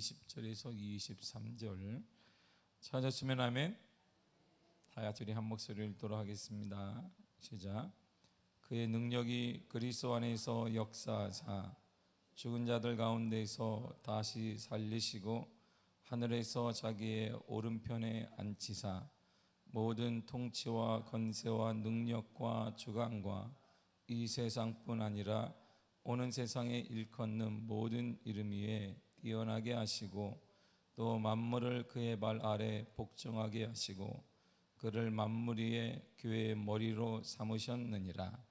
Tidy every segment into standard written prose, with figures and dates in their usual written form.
20절에서 23절 찾았으면 아멘. 다 같이 우리 한 목소리를 읽도록 하겠습니다. 시작. 그의 능력이 그리스도 안에서 역사하사 죽은 자들 가운데서 다시 살리시고 하늘에서 자기의 오른편에 앉히사 모든 통치와 권세와 능력과 주관과 이 세상뿐 아니라 오는 세상에 일컫는 모든 이름 위에 뛰어나게 하시고 또 만물을 그의 발 아래 복종하게 하시고 그를 만물 위에 교회의 머리로 삼으셨느니라.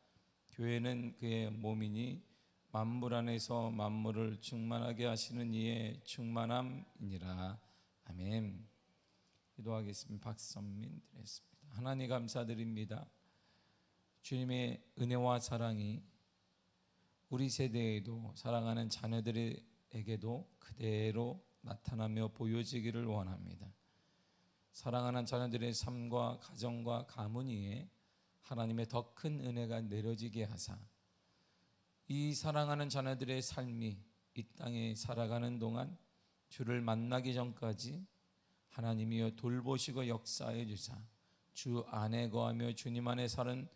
교회는 그의 몸이니 만물 안에서 만물을 충만하게 하시는 이의 충만함이니라. 아멘. 기도하겠습니다. 박선민 드렸습니다. 하나님 감사드립니다. 주님의 은혜와 사랑이 우리 세대에도 사랑하는 자녀들에게도 그대로 나타나며 보여지기를 원합니다. 사랑하는 자녀들의 삶과 가정과 가문 위에 하나님의 더 큰 은혜가 내려지게 하사 이 사랑하는 자녀들의 삶이 이 땅에 살아가는 동안 주를 만나기 전까지 하나님이여 돌보시고 역사해 주사 주 안에 거하며 주님 안에 사는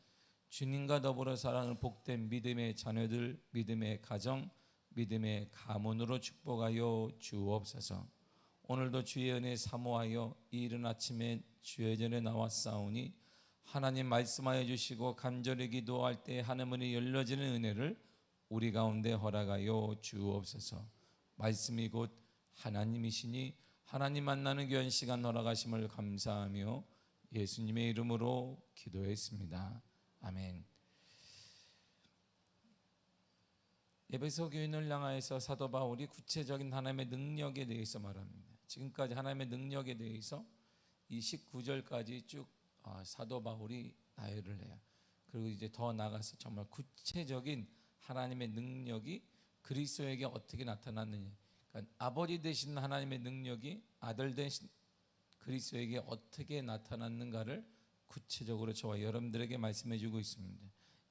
주님과 더불어 살아가는 복된 믿음의 자녀들, 믿음의 가정, 믿음의 가문으로 축복하여 주옵소서. 오늘도 주의 은혜 사모하여 이 이른 아침에 주의 전에 나왔사오니 하나님 말씀하여 주시고 간절히 기도할 때 하늘문이 열려지는 은혜를 우리 가운데 허락하여 주옵소서. 말씀이 곧 하나님이시니 하나님 만나는 귀한 시간 허락하심을 감사하며 예수님의 이름으로 기도했습니다. 아멘. 에베소 교인을 향하여서 사도 바울이 구체적인 하나님의 능력에 대해서 말합니다. 지금까지 하나님의 능력에 대해서 이 19절까지 쭉 사도 바울이 나열을 해요. 그리고 이제 더 나가서 정말 구체적인 하나님의 능력이 그리스도에게 어떻게 나타났느냐, 그러니까 아버지 되신 하나님의 능력이 아들 되신 그리스도에게 어떻게 나타났는가를 구체적으로 저와 여러분들에게 말씀해 주고 있습니다.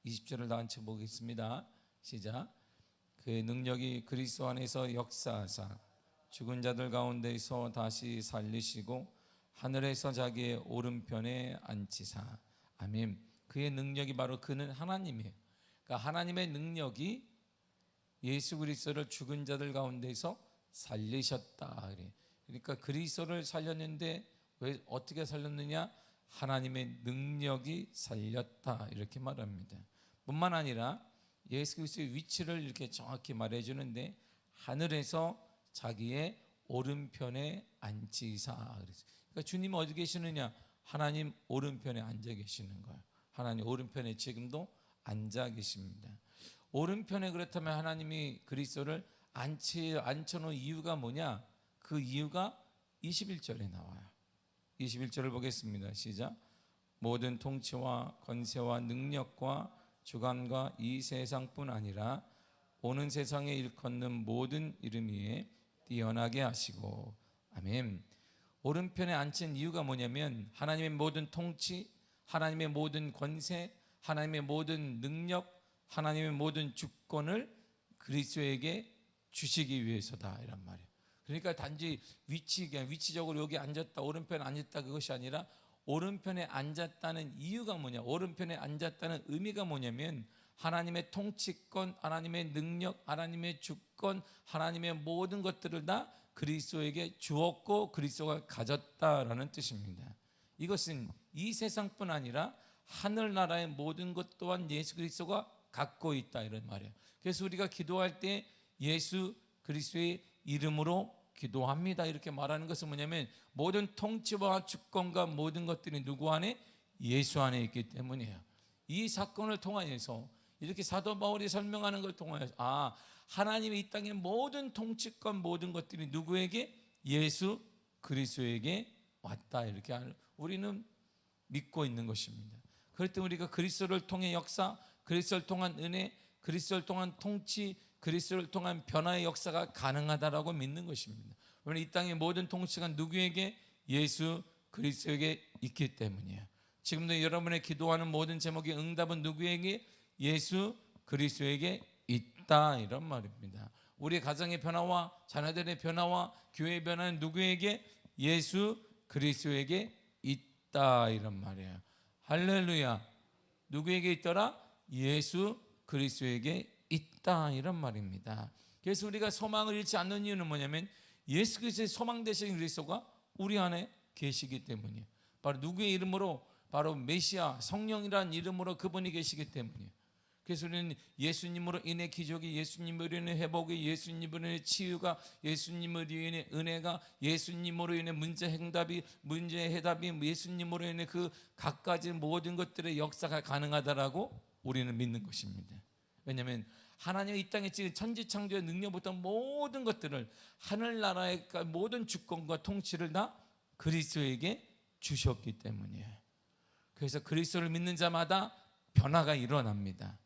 20절을 다 같이 보겠습니다. 시작. 그의 능력이 그리스도 안에서 역사하사 죽은 자들 가운데서 다시 살리시고 하늘에서 자기의 오른편에 앉히사. 아멘. 그의 능력이 바로 그는 하나님이에요. 그러니까 하나님의 능력이 예수 그리스도를 죽은 자들 가운데서 살리셨다. 그러니까 그리스도를 살렸는데 왜 어떻게 살렸느냐? 하나님의 능력이 살렸다 이렇게 말합니다. 뿐만 아니라 예수 그리스도의 위치를 이렇게 정확히 말해주는데 하늘에서 자기의 오른편에 앉히사. 그러니까 주님은 어디 계시느냐? 하나님 오른편에 앉아 계시는 거예요. 하나님 오른편에 지금도 앉아 계십니다. 오른편에 그렇다면 하나님이 그리스도를 앉혀놓은 이유가 뭐냐? 그 이유가 21절에 나와요. 21절을 보겠습니다. 시작. 모든 통치와 권세와 능력과 주관과 이 세상뿐 아니라 오는 세상에 일컫는 모든 이름 위에 뛰어나게 하시고. 아멘. 오른편에 앉힌 이유가 뭐냐면 하나님의 모든 통치, 하나님의 모든 권세, 하나님의 모든 능력, 하나님의 모든 주권을 그리스도에게 주시기 위해서다 이란 말이에요. 그러니까 단지 위치적으로 여기 앉았다, 오른편에 앉았다 그것이 아니라 오른편에 앉았다는 이유가 뭐냐? 오른편에 앉았다는 의미가 뭐냐면 하나님의 통치권, 하나님의 능력, 하나님의 주권, 하나님의 모든 것들을 다 그리스도에게 주었고 그리스도가 가졌다라는 뜻입니다. 이것은 이 세상뿐 아니라 하늘나라의 모든 것 또한 예수 그리스도가 갖고 있다 이런 말이에요. 그래서 우리가 기도할 때 예수 그리스도의 이름으로 기도합니다 이렇게 말하는 것은 뭐냐면 모든 통치와 주권과 모든 것들이 누구 안에? 예수 안에 있기 때문이에요. 이 사건을 통하여서 이렇게 사도 바울이 설명하는 걸 통하여서 하나님이 이 땅의 모든 통치권 모든 것들이 누구에게? 예수 그리스도에게 왔다 이렇게 우리는 믿고 있는 것입니다. 그럴 때 우리가 그리스도를 통해 역사, 그리스도를 통한 은혜, 그리스도를 통한 통치, 그리스도를 통한 변화의 역사가 가능하다라고 믿는 것입니다. 왜냐하면 이 땅의 모든 통치가 누구에게? 예수 그리스도에게 있기 때문이에요. 지금도 여러분의 기도하는 모든 제목의 응답은 누구에게? 예수 그리스도에게 있다 이런 말입니다. 우리 가정의 변화와 자녀들의 변화와 교회의 변화는 누구에게? 예수 그리스도에게 있다 이런 말이에요. 할렐루야. 누구에게 있더라? 예수 그리스도에게 있다 이런 말입니다. 그래서 우리가 소망을 잃지 않는 이유는 뭐냐면 예수 그리스도의 소망 되신 그리스도가 우리 안에 계시기 때문이에요. 바로 누구의 이름으로? 바로 메시아 성령이라는 이름으로 그분이 계시기 때문이에요. 그래서 우리는 예수님으로 인해 기적이, 예수님으로 인해 회복이, 예수님으로 인해 치유가, 예수님으로 인해 은혜가, 예수님으로 인해 문제 해답이, 예수님으로 인해 그 각가지 모든 것들의 역사가 가능하다라고 우리는 믿는 것입니다. 왜냐하면 하나님이 이 땅에 지금 천지창조의 능력부터 모든 것들을, 하늘나라의 모든 주권과 통치를 다 그리스도에게 주셨기 때문이에요. 그래서 그리스도를 믿는 자마다 변화가 일어납니다.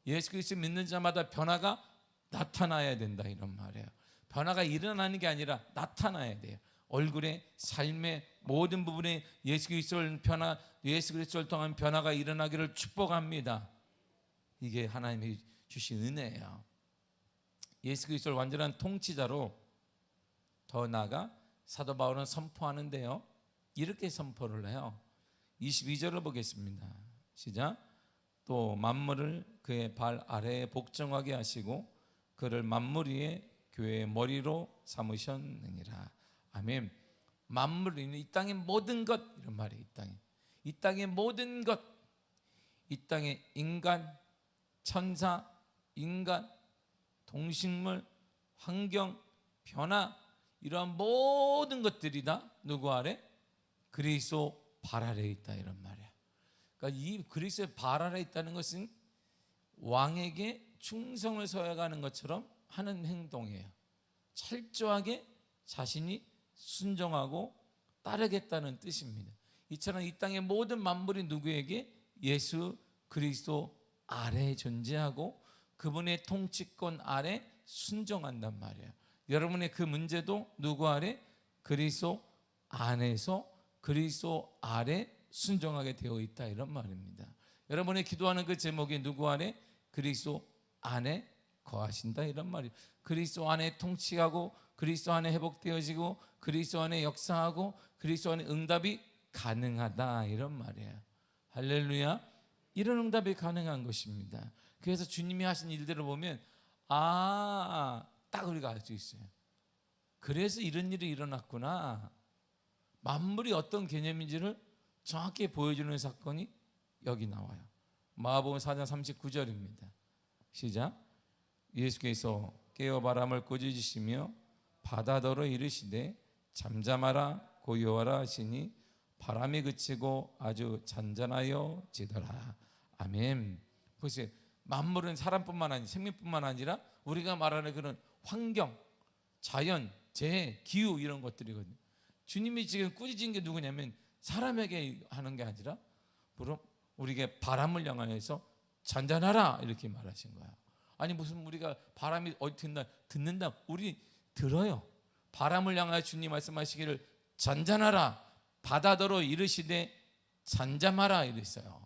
예수 그리스도 믿는 자마다 변화가 나타나야 된다 이런 말이에요. 변화가 일어나는 게 아니라 나타나야 돼요. 얼굴에, 삶의 모든 부분에 예수 그리스도를 통한 변화가 일어나기를 축복합니다. 이게 하나님이 주신 은혜예요. 예수 그리스도를 완전한 통치자로 더 나아가 사도 바울은 선포하는데요, 이렇게 선포를 해요. 22절을 보겠습니다. 시작. 또 만물을 그의 발 아래에 복종하게 하시고 그를 만물 위에 교회의 머리로 삼으셨느니라. 아멘. 만물, 이 땅의 모든 것 이런 말이에요. 이 땅의 모든 것, 이 땅의 인간, 천사, 인간, 동식물, 환경, 변화, 이러한 모든 것들이 다 누구 아래? 그리스도 발 아래에 있다 이런 말이에요. 그러니까 이 그리스도의 발 아래에 있다는 것은 왕에게 충성을 서약하는 것처럼 하는 행동이에요. 철저하게 자신이 순종하고 따르겠다는 뜻입니다. 이처럼 이 땅의 모든 만물이 누구에게? 예수 그리스도 아래에 존재하고 그분의 통치권 아래 순종한단 말이에요. 여러분의 그 문제도 누구 아래? 그리스도 안에서 그리스도 아래 순종하게 되어 있다 이런 말입니다. 여러분의 기도하는 그 제목이 누구 안에? 그리스도 안에 거하신다 이런 말이에요. 그리스도 안에 통치하고 그리스도 안에 회복되어지고 그리스도 안에 역사하고 그리스도 안에 응답이 가능하다 이런 말이에요. 할렐루야. 이런 응답이 가능한 것입니다. 그래서 주님이 하신 일들을 보면 딱 우리가 알 수 있어요. 그래서 이런 일이 일어났구나. 만물이 어떤 개념인지를 정확히 보여주는 사건이 여기 나와요. 마가복음 4장 39절입니다. 시작. 예수께서 깨어 바람을 꾸짖으시며 바다더러 이르시되 잠잠하라 고요하라 하시니 바람이 그치고 아주 잔잔하여 지더라. 아멘. 보세요. 만물은 사람뿐만 아니라 생명뿐만 아니라 우리가 말하는 그런 환경, 자연, 재해, 기후 이런 것들이거든요. 주님이 지금 꾸짖은 게 누구냐면 사람에게 하는 게 아니라 우리에게 바람을 향하여서 잔잔하라 이렇게 말하신 거야. 아니 무슨 우리가 바람이 어디 듣는다 우리 들어요. 바람을 향하여 주님 말씀하시기를 잔잔하라 바다더러 이르시되 잠잠하라 이랬어요.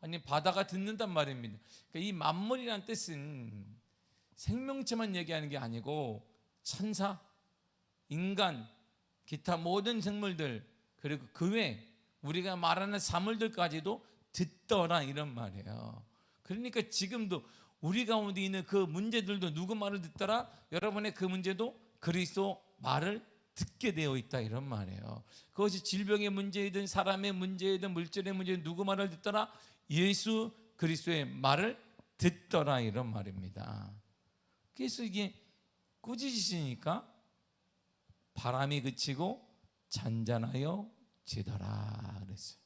아니 바다가 듣는단 말입니다. 그러니까 이 만물이란 뜻은 생명체만 얘기하는 게 아니고 천사, 인간, 기타 모든 생물들 그리고 그 외 우리가 말하는 사물들까지도 듣더라 이런 말이에요. 그러니까 지금도 우리 가운데 있는 그 문제들도 누구 말을 듣더라? 여러분의 그 문제도 그리스도 말을 듣게 되어 있다 이런 말이에요. 그것이 질병의 문제이든 사람의 문제이든 물질의 문제이든 누구 말을 듣더라? 예수 그리스도의 말을 듣더라 이런 말입니다. 그래서 이게 꾸짖으시니까 바람이 그치고 잔잔하여 지더라 그랬어요.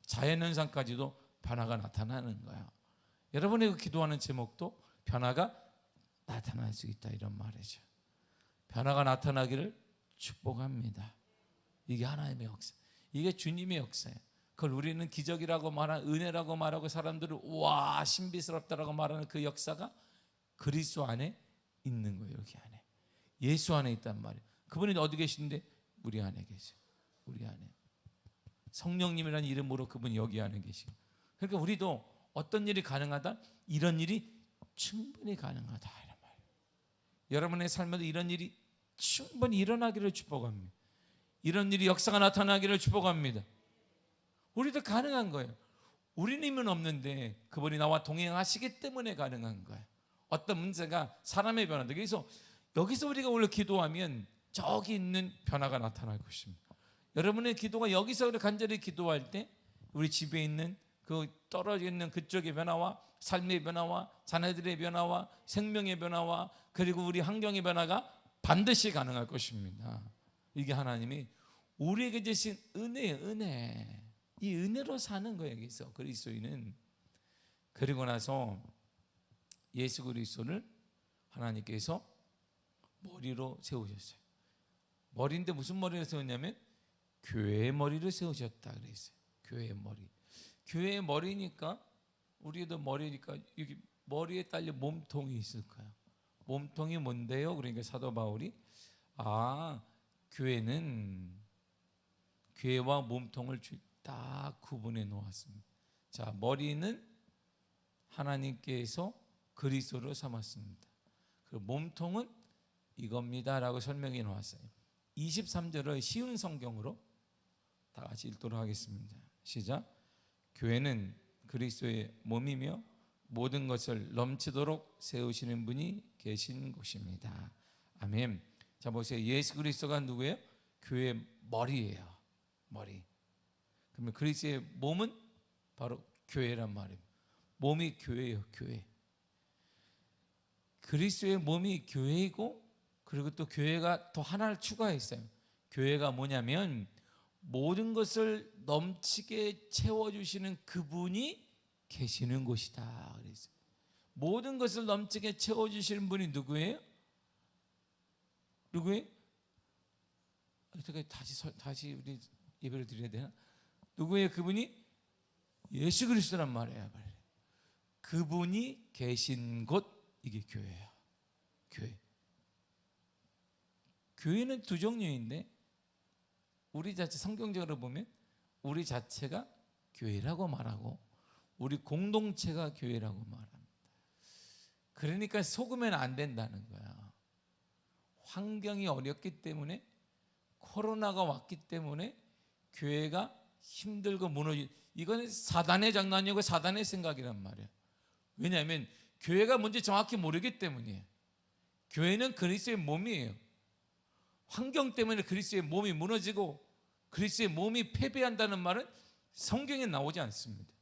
자연현상까지도 변화가 나타나는 거야. 여러분의 그 기도하는 제목도 변화가 나타날 수 있다 이런 말이죠. 변화가 나타나기를 축복합니다. 이게 하나님의 역사, 이게 주님의 역사예요. 그걸 우리는 기적이라고 말하는 은혜라고 말하고 사람들은 와 신비스럽다라고 말하는 그 역사가 그리스도 안에 있는 거예요. 여기 안에 예수 안에 있단 말이에요. 그분이 어디 계신데? 우리 안에 계세요. 우리 안에 성령님이라는 이름으로 그분이 여기 안에 계시고, 그러니까 우리도 어떤 일이 가능하다? 이런 일이 충분히 가능하다 이런 말이에요. 여러분의 삶에도 이런 일이 충분히 일어나기를 축복합니다. 이런 일이 역사가 나타나기를 축복합니다. 우리도 가능한 거예요. 우리는 힘은 없는데 그분이 나와 동행하시기 때문에 가능한 거예요. 어떤 문제가 사람의 변화다. 그래서 여기서 우리가 오늘 기도하면 저기 있는 변화가 나타날 것입니다. 여러분의 기도가 여기서 간절히 기도할 때 우리 집에 있는 그 떨어져 있는 그쪽의 변화와 삶의 변화와 자녀들의 변화와 생명의 변화와 그리고 우리 환경의 변화가 반드시 가능할 것입니다. 이게 하나님이 우리에게 주신 은혜예요. 은혜. 이 은혜로 사는 거예요. 여기서 그리스도인은. 그리고 나서 예수 그리스도를 하나님께서 머리로 세우셨어요. 머리인데 무슨 머리를 세웠냐면 교회의 머리를 세우셨다 그랬어요. 교회의 머리. 교회의 머리니까 우리도 머리니까 여기 머리에 딸려 몸통이 있을까요? 몸통이 뭔데요? 그러니까 사도 바울이 교회는 교회와 몸통을 딱 구분해 놓았습니다. 자, 머리는 하나님께서 그리스도로 삼았습니다. 그리고 몸통은 이겁니다라고 설명해 놓았어요. 23절을 쉬운 성경으로 다 같이 읽도록 하겠습니다. 시작. 교회는 그리스도의 몸이며 모든 것을 넘치도록 세우시는 분이 계신 곳입니다. 아멘. 자, 보세요. 예수 그리스도가 누구예요? 교회의 머리예요. 머리. 그러면 그리스도의 몸은 바로 교회란 말이에요. 몸이 교회예요. 교회. 그리스도의 몸이 교회이고 그리고 또 교회가 또 하나를 추가했어요. 교회가 뭐냐면 모든 것을 넘치게 채워주시는 그분이 계시는 곳이다 그랬어요. 모든 것을 넘치게 채워주시는 분이 누구예요? 누구예요? 다시 우리 예배를 드려야 되나? 누구예요? 그분이 예수 그리스도란 말이에요. 그분이 계신 곳, 이게 교회예요. 교회. 교회는 두 종류인데 우리 자체 성경적으로 보면 우리 자체가 교회라고 말하고 우리 공동체가 교회라고 말합니다. 그러니까 속으면 안 된다는 거야. 환경이 어렵기 때문에 코로나가 왔기 때문에 교회가 힘들고 무너지. 이건 사단의 장난이고 사단의 생각이란 말이에요. 왜냐하면 교회가 뭔지 정확히 모르기 때문이에요. 교회는 그리스도의 몸이에요. 환경 때문에 그리스도의 몸이 무너지고 그리스도의 몸이 패배한다는 말은 성경에 나오지 않습니다.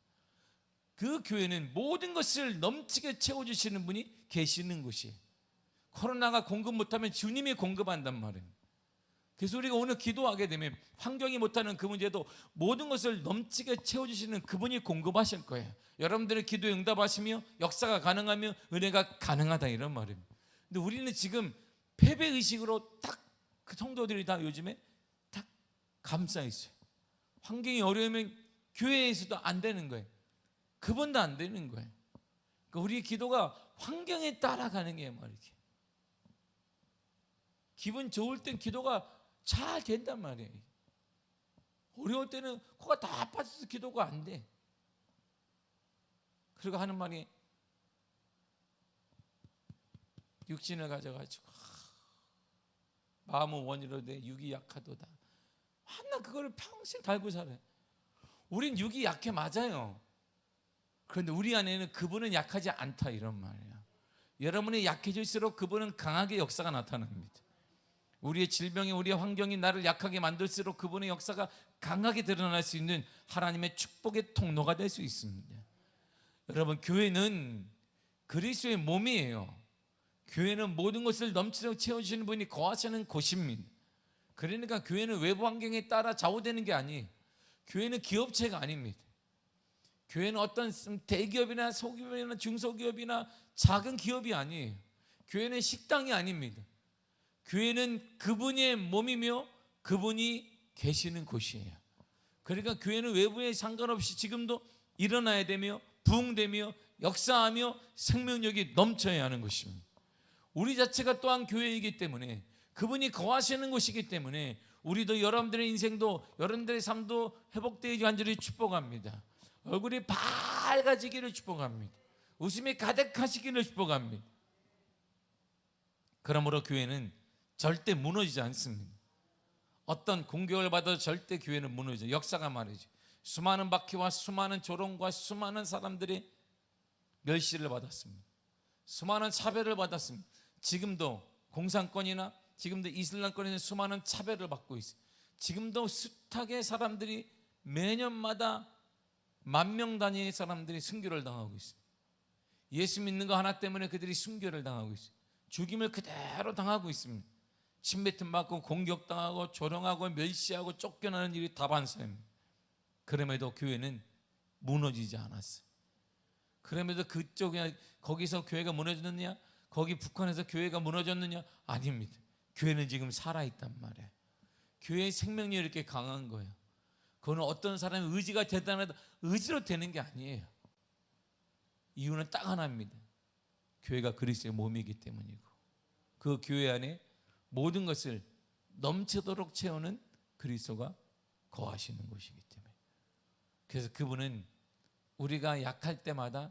그 교회는 모든 것을 넘치게 채워주시는 분이 계시는 곳이에요. 코로나가 공급 못하면 주님이 공급한단 말이에요. 그래서 우리가 오늘 기도하게 되면 환경이 못하는 그 문제도 모든 것을 넘치게 채워주시는 그분이 공급하실 거예요. 여러분들의 기도에 응답하시며 역사가 가능하며 은혜가 가능하다 이런 말입니다. 근데 우리는 지금 패배의식으로 딱 그 성도들이 다 요즘에 딱 감싸 있어요. 환경이 어려우면 교회에서도 안 되는 거예요. 그분도 안 되는 거예요. 그러니까 우리의 기도가 환경에 따라가는 게 말이지. 기분 좋을 땐 기도가 잘 된단 말이에요. 어려울 때는 코가 다 빠져서 기도가 안 돼. 그리고 하는 말이 육신을 가져가지고 마음은 원이로 돼 육이 약하도다. 하나 그거를 평생 달고 살아요. 우린 육이 약해 맞아요. 그런데 우리 안에는 그분은 약하지 않다 이런 말이에요. 여러분이 약해질수록 그분은 강하게 역사가 나타납니다. 우리의 질병이 우리의 환경이 나를 약하게 만들수록 그분의 역사가 강하게 드러날 수 있는 하나님의 축복의 통로가 될 수 있습니다. 여러분 교회는 그리스도의 몸이에요. 교회는 모든 것을 넘치도록 채워주시는 분이 거하시는 곳입니다. 그러니까 교회는 외부 환경에 따라 좌우되는 게 아니에요. 교회는 기업체가 아닙니다. 교회는 어떤 대기업이나 소기업이나 중소기업이나 작은 기업이 아니에요. 교회는 식당이 아닙니다. 교회는 그분의 몸이며 그분이 계시는 곳이에요. 그러니까 교회는 외부에 상관없이 지금도 일어나야 되며 부흥되며 역사하며 생명력이 넘쳐야 하는 것입니다. 우리 자체가 또한 교회이기 때문에 그분이 거하시는 곳이기 때문에 우리도 여러분들의 인생도 여러분들의 삶도 회복되기 간절히 축복합니다. 얼굴이 밝아지기를 축복합니다. 웃음이 가득하시기를 축복합니다. 그러므로 교회는 절대 무너지지 않습니다. 어떤 공격을 받아도 절대 교회는 무너지죠. 역사가 말이죠. 수많은 박해와 수많은 조롱과 수많은 사람들이 멸시를 받았습니다. 수많은 차별을 받았습니다. 지금도 공산권이나 지금도 이슬람권에는 수많은 차별을 받고 있어요. 지금도 숱하게 사람들이 매년마다 10,000명 단위의 사람들이 순교를 당하고 있습니다. 예수 믿는 거 하나 때문에 그들이 순교를 당하고 있어요. 죽임을 그대로 당하고 있습니다. 침뱉음 받고 공격당하고 조롱하고 멸시하고 쫓겨나는 일이 다반사입니다. 그럼에도 교회는 무너지지 않았어요. 그럼에도 그쪽에 거기서 교회가 무너졌느냐? 거기 북한에서 교회가 무너졌느냐? 아닙니다. 교회는 지금 살아있단 말이에요. 교회의 생명력이 이렇게 강한 거예요. 그거는 어떤 사람의 의지가 대단하다 의지로 되는 게 아니에요. 이유는 딱 하나입니다. 교회가 그리스도의 몸이기 때문이고 그 교회 안에 모든 것을 넘치도록 채우는 그리스도가 거하시는 곳이기 때문에. 그래서 그분은 우리가 약할 때마다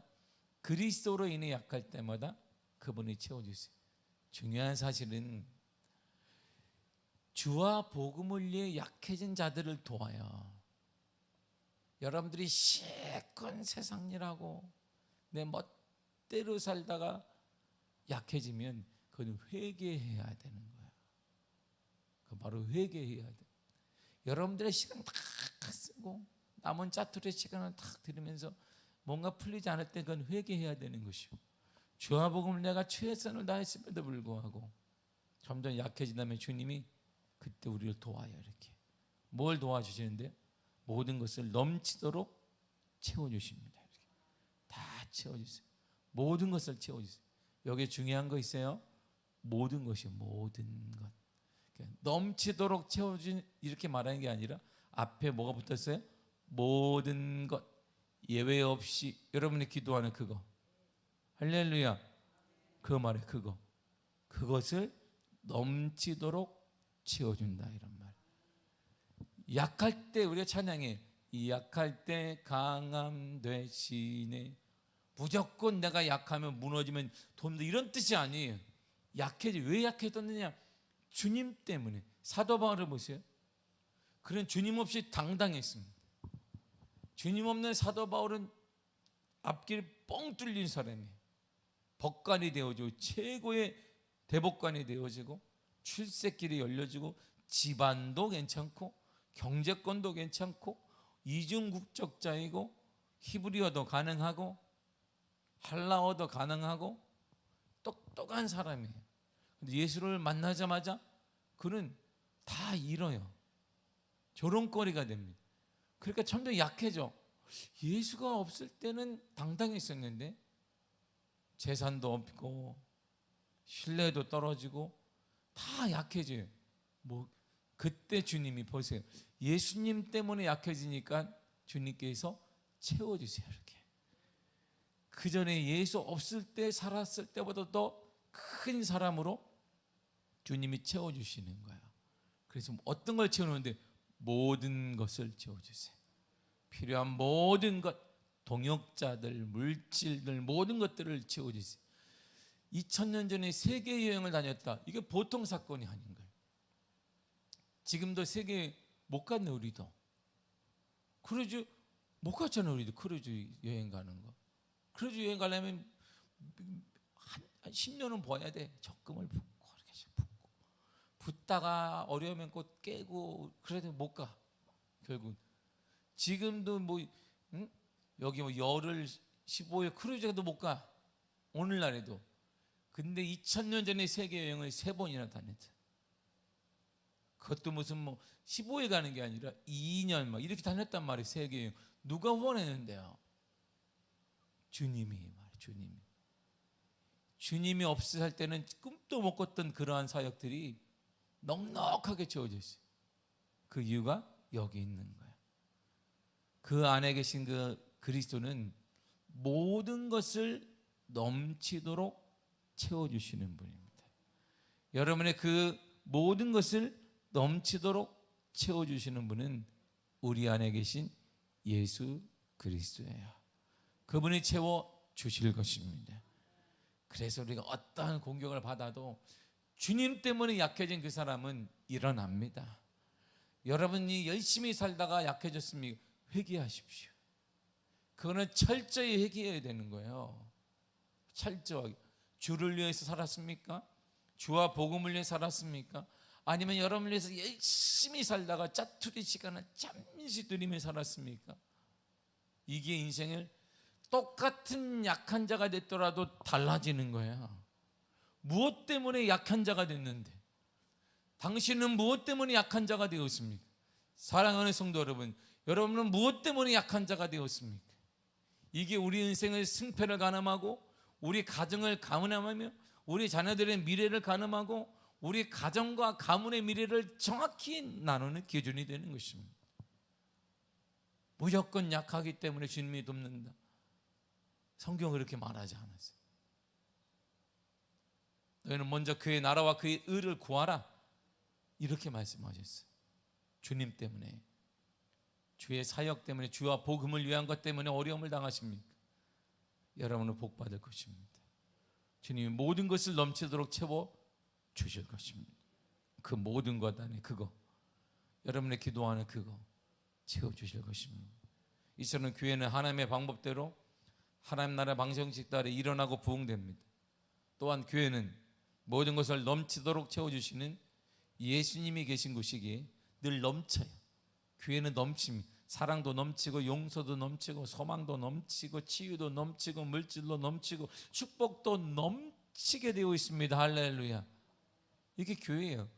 그리스도로 인해 약할 때마다 그분이 채워주세요. 중요한 사실은 주와 복음을 위해 약해진 자들을 도와요. 여러분들이 실컷 세상 일하고 내 멋대로 살다가 약해지면 그건 회개해야 되는 거야. 그 바로 회개해야 돼. 여러분들의 시간 다 쓰고 남은 짜투리의 시간을 다 들으면서 뭔가 풀리지 않을 때 그건 회개해야 되는 것이요. 주와 복음을 내가 최선을 다했음에도 불구하고 점점 약해진다면 주님이 그때 우리를 도와요. 이렇게 뭘 도와주시는데요? 모든 것을 넘치도록 채워주십니다. 이렇게 다 채워주세요. 모든 것을 채워주세요. 여기에 중요한 거 있어요. 모든 것이요. 모든 것. 넘치도록 채워준 이렇게 말하는 게 아니라 앞에 뭐가 붙었어요? 모든 것. 예외 없이 여러분이 기도하는 그거. 할렐루야. 그 말에 그거. 그것을 넘치도록 채워준다 이런 말. 약할 때 우리가 찬양해. 이 약할 때 강함 되시네. 무조건 내가 약하면 무너지면 돕는다 이런 뜻이 아니에요. 약해지. 왜 약해졌느냐? 주님 때문에. 사도 바울을 보세요. 그는 주님 없이 당당했습니다. 주님 없는 사도 바울은 앞길이 뻥 뚫린 사람이에요. 법관이 되어지고 최고의 대법관이 되어지고 출세길이 열려지고 집안도 괜찮고 경제권도 괜찮고 이중국적자이고 히브리어도 가능하고 할라어도 가능하고 똑똑한 사람이에요. 근데 예수를 만나자마자 그는 다 잃어요. 조롱거리가 됩니다. 그러니까 점점 약해져. 예수가 없을 때는 당당했었는데 재산도 없고 신뢰도 떨어지고 다 약해져요. 뭐 그때 주님이 보세요. 예수님 때문에 약해지니까 주님께서 채워주세요. 이렇게. 그 전에 예수 없을 때 살았을 때보다 더 큰 사람으로 주님이 채워주시는 거예요. 그래서 어떤 걸 채우는데 모든 것을 채워주세요. 필요한 모든 것, 동역자들, 물질들 모든 것들을 채워주세요. 2000년 전에 세계 여행을 다녔다. 이게 보통 사건이 아닌 거예요. 지금도 세계 못 갔네 우리도. 크루즈 못 갔잖아 우리도. 크루즈 여행 가는 거. 크루즈 여행 가려면 한 10년은 버야 돼. 적금을 붓고 이렇게 붓고 붓다가 어려우면 곧 깨고 그래도 못 가. 결국 지금도 뭐 여기 뭐 열흘 15일 크루즈 가도 못 가. 오늘날에도. 근데 2000년 전에 세계 여행을 3번이나 다녔다. 그것도 무슨 뭐 15일 가는 게 아니라 2년 막 이렇게 다녔단 말이에요. 세계 여행. 누가 후원했는데요? 주님이 말이에요. 주님이 없으실 때는 꿈도 못 꿨던 그러한 사역들이 넉넉하게 채워져 있어요. 그 이유가 여기 있는 거예요. 그 안에 계신 그 그리스도는 모든 것을 넘치도록 채워주시는 분입니다. 여러분의 그 모든 것을 넘치도록 채워주시는 분은 우리 안에 계신 예수 그리스도예요. 그분이 채워주실 것입니다. 그래서 우리가 어떠한 공격을 받아도 주님 때문에 약해진 그 사람은 일어납니다. 여러분이 열심히 살다가 약해졌습니까? 회개하십시오. 그거는 철저히 회개해야 되는 거예요. 철저하게. 주를 위해서 살았습니까? 주와 복음을 위해 살았습니까? 아니면 여러분을 위해서 열심히 살다가 짜투리 시간을 잠시 누리며 살았습니까? 이게 인생을 똑같은 약한 자가 됐더라도 달라지는 거야. 무엇 때문에 약한 자가 됐는데? 당신은 무엇 때문에 약한 자가 되었습니까? 사랑하는 성도 여러분, 여러분은 무엇 때문에 약한 자가 되었습니까? 이게 우리 인생의 승패를 가늠하고 우리 가정을 가늠하며 우리 자녀들의 미래를 가늠하고 우리 가정과 가문의 미래를 정확히 나누는 기준이 되는 것입니다. 무조건 약하기 때문에 주님이 돕는다. 성경은 그렇게 말하지 않았어요. 너희는 먼저 그의 나라와 그의 의를 구하라, 이렇게 말씀하셨어요. 주님 때문에, 주의 사역 때문에, 주와 복음을 위한 것 때문에 어려움을 당하십니까? 여러분은 복 받을 것입니다. 주님이 모든 것을 넘치도록 채워 주실 것입니다. 그 모든 것 안에 그거, 여러분의 기도하는 그거 채워 주실 것입니다. 이처럼 교회는 하나님의 방법대로 하나님 나라 방정식 따라 일어나고 부흥됩니다. 또한 교회는 모든 것을 넘치도록 채워주시는 예수님이 계신 곳이기에 늘 넘쳐요. 교회는 넘칩니다. 사랑도 넘치고 용서도 넘치고 소망도 넘치고 치유도 넘치고 물질도 넘치고 축복도 넘치게 되어 있습니다. 할렐루야. 이게 교회예요.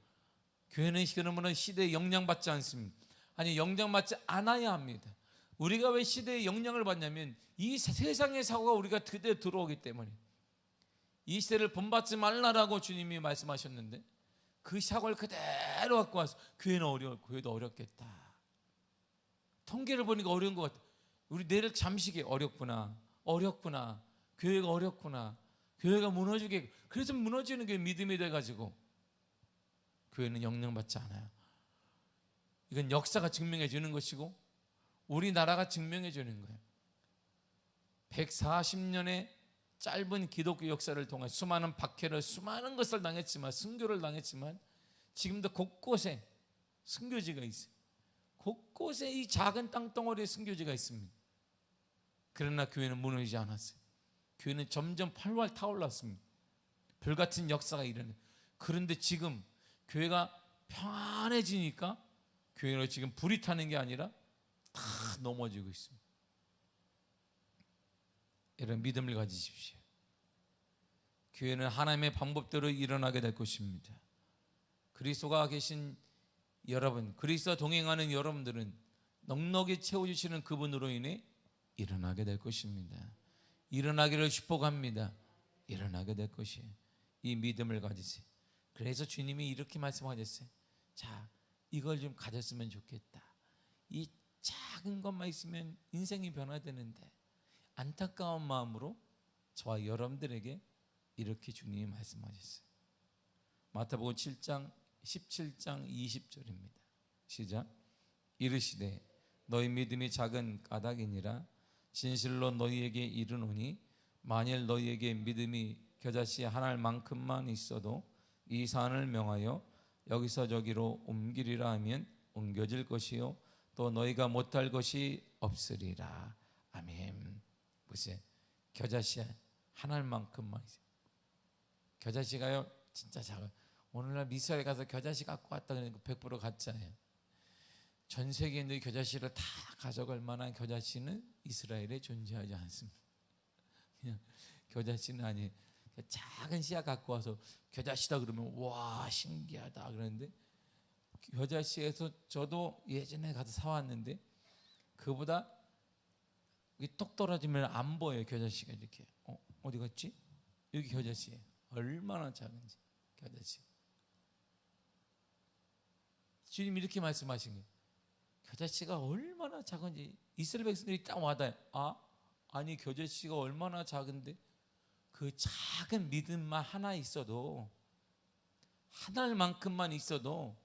교회는 그러면 시대에 영향받지 않습니다. 아니, 영향받지 않아야 합니다. 우리가 왜 시대에 영향을 받냐면 이 세상의 사고가 우리가 그대로 들어오기 때문에. 이 시대를 본받지 말라라고 주님이 말씀하셨는데 그 사고를 그대로 갖고 와서 교회는 어려워, 교회도 어렵겠다. 통계를 보니까 어려운 것 같아. 우리 내일 잠시게 어렵구나, 어렵구나, 교회가 어렵구나, 교회가 무너지게. 그래서 무너지는 게 믿음이 돼가지고 교회는 영향받지 않아요. 이건 역사가 증명해 주는 것이고 우리나라가 증명해 주는 거예요. 140년의 짧은 기독교 역사를 통해 수많은 박해를, 수많은 것을 당했지만, 순교를 당했지만 지금도 곳곳에 순교지가 있어요. 곳곳에 이 작은 땅덩어리에 순교지가 있습니다. 그러나 교회는 무너지지 않았어요. 교회는 점점 활활 타올랐습니다. 불같은 역사가 일어나요. 그런데 지금 교회가 평안해지니까 교회로 지금 불이 타는 게 아니라 다 넘어지고 있습니다. 여러분, 믿음을 가지십시오. 교회는 하나님의 방법대로 일어나게 될 것입니다. 그리스도가 계신 여러분, 그리스도와 동행하는 여러분들은 넉넉히 채워주시는 그분으로 인해 일어나게 될 것입니다. 일어나기를 축복합니다. 일어나게 될 것이에요. 이 믿음을 가지세요. 그래서 주님이 이렇게 말씀하셨어요. 자, 이걸 좀 가졌으면 좋겠다. 이 작은 것만 있으면 인생이 변화되는데, 안타까운 마음으로 저와 여러분들에게 이렇게 주님이 말씀하셨어요. 마태복음 7장 17장 20절입니다. 시작. 이르시되 너희 믿음이 작은 까닭이니라. 진실로 너희에게 이르노니 만일 너희에게 믿음이 겨자씨 한 알만큼만 있어도 이 산을 명하여 여기서 저기로 옮기리라 하면 옮겨질 것이요 또 너희가 못할 것이 없으리라. 아멘. 보세요. 겨자씨 한 알만큼만 있어요. 겨자씨가요 진짜 작아요. 오늘날 미술에 가서 겨자씨 갖고 왔다 그러니까 100% 가짜예요. 전 세계인들이 겨자씨를 다 가져갈 만한 겨자씨는 이스라엘에 존재하지 않습니다. 그냥 겨자씨는 아니에요. 작은 씨앗 갖고 와서 겨자씨다 그러면 와 신기하다 그러는데, 겨자씨에서 저도 예전에 가서 사왔는데 그보다 똑 떨어지면 안 보여요. 겨자씨가 이렇게 어디 갔지? 여기 겨자씨예요. 얼마나 작은지. 겨자씨. 주님이 이렇게 말씀하신 거예요. 겨자씨가 얼마나 작은지 이스라엘 백성들이 딱 와닿아요. 아니 겨자씨가 얼마나 작은데 그 작은 믿음만 하나 있어도, 한 알만큼만 있어도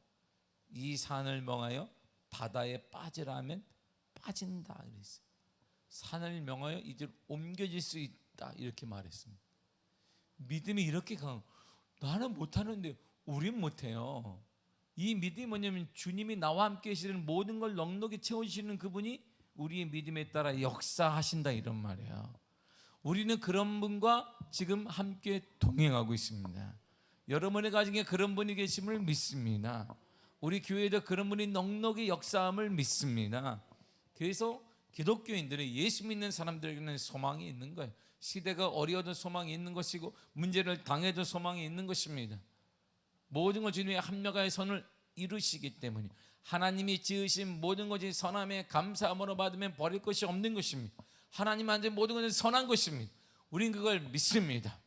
이 산을 명하여 바다에 빠지라 하면 빠진다 그랬어요. 산을 명하여 이제 옮겨질 수 있다 이렇게 말했습니다. 믿음이 이렇게 강한, 나는 못하는데 우린 못해요. 이 믿음이 뭐냐면 주님이 나와 함께 계시는 모든 걸 넉넉히 채워주시는 그분이 우리의 믿음에 따라 역사하신다 이런 말이에요. 우리는 그런 분과 지금 함께 동행하고 있습니다. 여러분의 가정에 그런 분이 계심을 믿습니다. 우리 교회에도 그런 분이 넉넉히 역사함을 믿습니다. 그래서 기독교인들은 예수 믿는 사람들에게는 소망이 있는 거예요. 시대가 어려워도 소망이 있는 것이고 문제를 당해도 소망이 있는 것입니다. 모든 걸 주님의 합력하여 선을 이루시기 때문에 하나님이 지으신 모든 것이 선함에 감사함으로 받으면 버릴 것이 없는 것입니다. 하나님한테 모든 것은 선한 것입니다. 우린 그걸 믿습니다.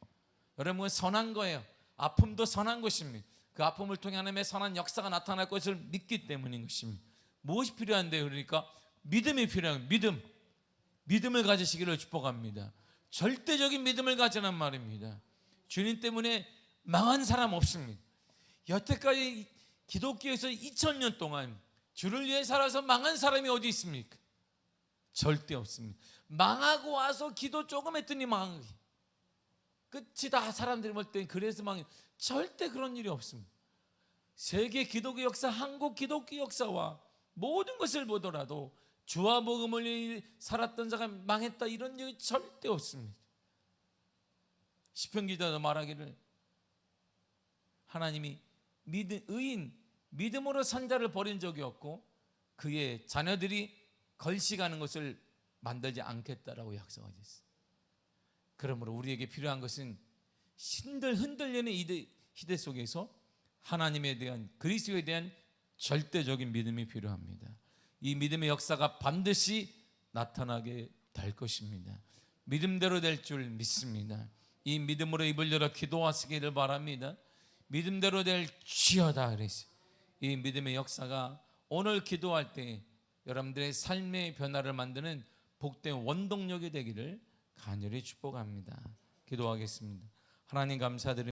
여러분은 선한 거예요. 아픔도 선한 것입니다. 그 아픔을 통해 하나님의 선한 역사가 나타날 것을 믿기 때문인 것입니다. 무엇이 필요한데요? 그러니까 믿음이 필요한 믿음을 가지시기를 축복합니다. 절대적인 믿음을 가지란 말입니다. 주님 때문에 망한 사람 없습니다. 여태까지 기독교에서 2000년 동안 주를 위해 살아서 망한 사람이 어디 있습니까? 절대 없습니다. 망하고 와서 기도 조금 했더니 망한 게 끝이다. 사람들이 볼 땐 그래서 망해. 절대 그런 일이 없습니다. 세계 기독교 역사, 한국 기독교 역사와 모든 것을 보더라도 주와 복음을 위해 살았던 자가 망했다 이런 일이 절대 없습니다. 시편 기자도 말하기를 하나님이 의인 믿음으로 산 자를 버린 적이 없고 그의 자녀들이 걸식하는 것을 만들지 않겠다라고 약속하셨어요. 그러므로 우리에게 필요한 것은 흔들리는 이 시대 속에서 하나님에 대한 그리스도에 대한 절대적인 믿음이 필요합니다. 이 믿음의 역사가 반드시 나타나게 될 것입니다. 믿음대로 될 줄 믿습니다. 이 믿음으로 입을 열어 기도하시기를 바랍니다. 믿음대로 될지어다 그랬어요. 이 믿음의 역사가 오늘 기도할 때 여러분들의 삶의 변화를 만드는 복된 원동력이 되기를 간절히 축복합니다. 기도하겠습니다. 하나님 감사드립니다.